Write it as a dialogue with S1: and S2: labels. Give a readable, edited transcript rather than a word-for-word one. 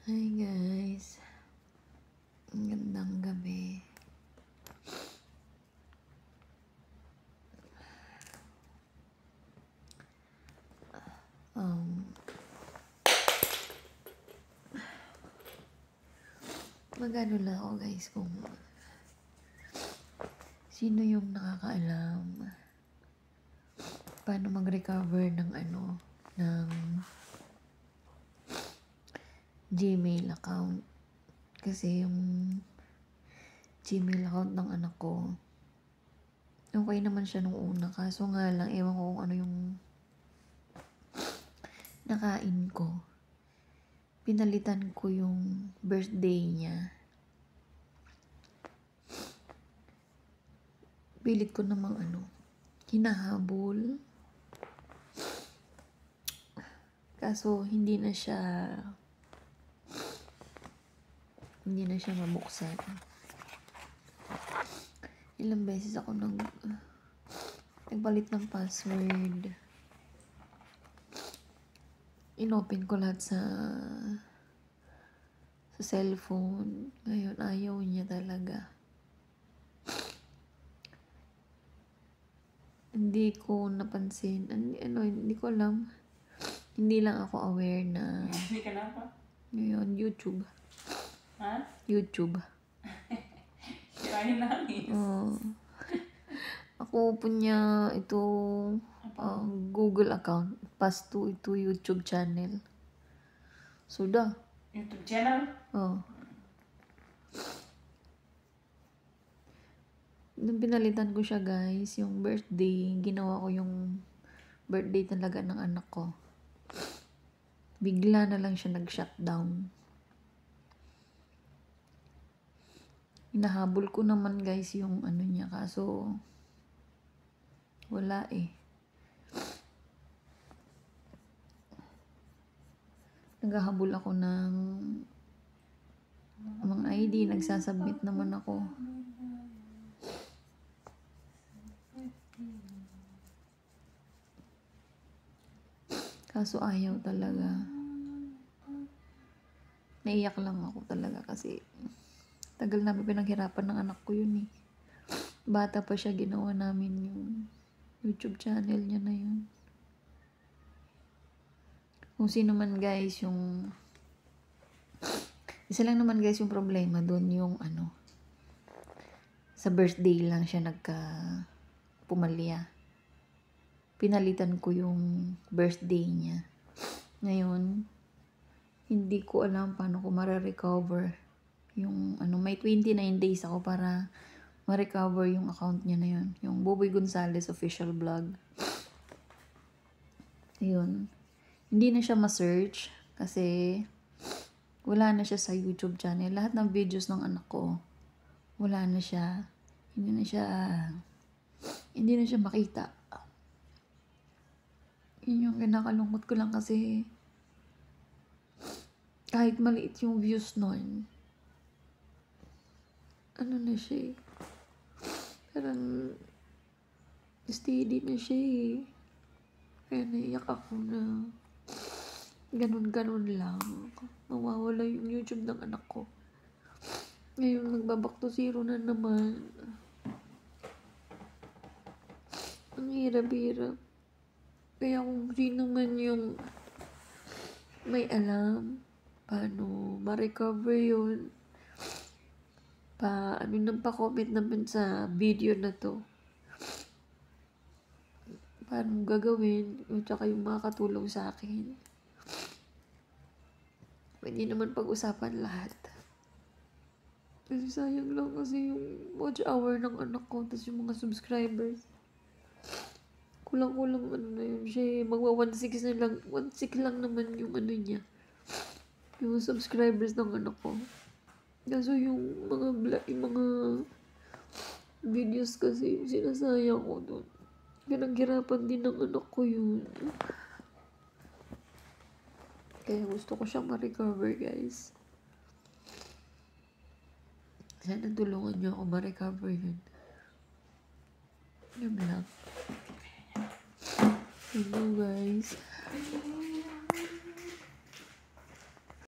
S1: Hi guys, gandang gabi. Magano lang ako guys kung sino yung nakakaalam paano mag-recover ng ng Gmail account. Kasi yung Gmail account ng anak ko, okay naman siya nung una. Kaso nga lang, ewan ko kung ano yung nakain ko. Pinalitan ko yung birthday niya. Pilit ko namang hinahabol. Kaso hindi na siya mabuksan. Ilang beses ako nagpalit ng password. Inopen ko lahat sa cellphone. Ngayon, ayaw niya talaga. Hindi ko napansin. Hindi ko alam. Hindi lang ako aware na
S2: Hindi ka na pa?
S1: ngayon, YouTube.
S2: Ha?
S1: YouTube.
S2: Sirahin namin.
S1: Ako po niya ito Google account. Pass to ito YouTube channel. So da.
S2: YouTube channel?
S1: Nung pinalitan ko siya guys, yung birthday, ginawa ko yung birthday talaga ng anak ko. Bigla na lang siya nag-shutdown. Hinahabol ko naman guys yung niya, kaso wala eh. Naghahabol ako ng mga ID, nagsasubmit naman ako. Kaso ayaw talaga. Naiyak lang ako talaga kasi tagal namin pinaghirapan ng anak ko yun eh. Bata pa siya, ginawa namin yung YouTube channel niya na yun. Kung sino man guys yung isa lang naman guys yung problema doon, yung sa birthday lang siya pumalya. Pinalitan ko yung birthday niya. Ngayon, hindi ko alam paano ko ma-recover yung may 29 days ako para ma-recover yung account niya na yun. Yung Boboy Gonzales official vlog. Ayun. Hindi na siya ma-search kasi wala na siya sa YouTube channel. Lahat ng videos ng anak ko, wala na siya. Hindi na siya makita. Yun yung kinakalungkot ko lang kasi kahit maliit yung views nun, na siya eh. Parang steady na siya eh. Kaya naiyak ako na ganun-ganun lang. Mawawala yung YouTube ng anak ko. Ngayon, nagbaback to zero na naman. Ang hirap-hirap. Kaya kung sino man yung may alam paano ma-recover yun, pa-comment naman sa video na to. Paano gagawin, at saka yung makakatulong sa akin. Pwede naman pag-usapan lahat. Kasi sayang lang kasi yung watch hour ng anak ko, tapos yung mga subscribers. Kulang-kulang na yun siya. Magwa 1.6 na lang. 1.6 lang naman yung niya. Yung subscribers ng anak ko. Kaso yung mga videos kasi sinasayang ko doon. Pinaghirapan din ng anak ko yun. Kaya gusto ko siyang ma-recover guys. Sana tulungan niyo ako ma-recover yun. Yun lang. Hello guys.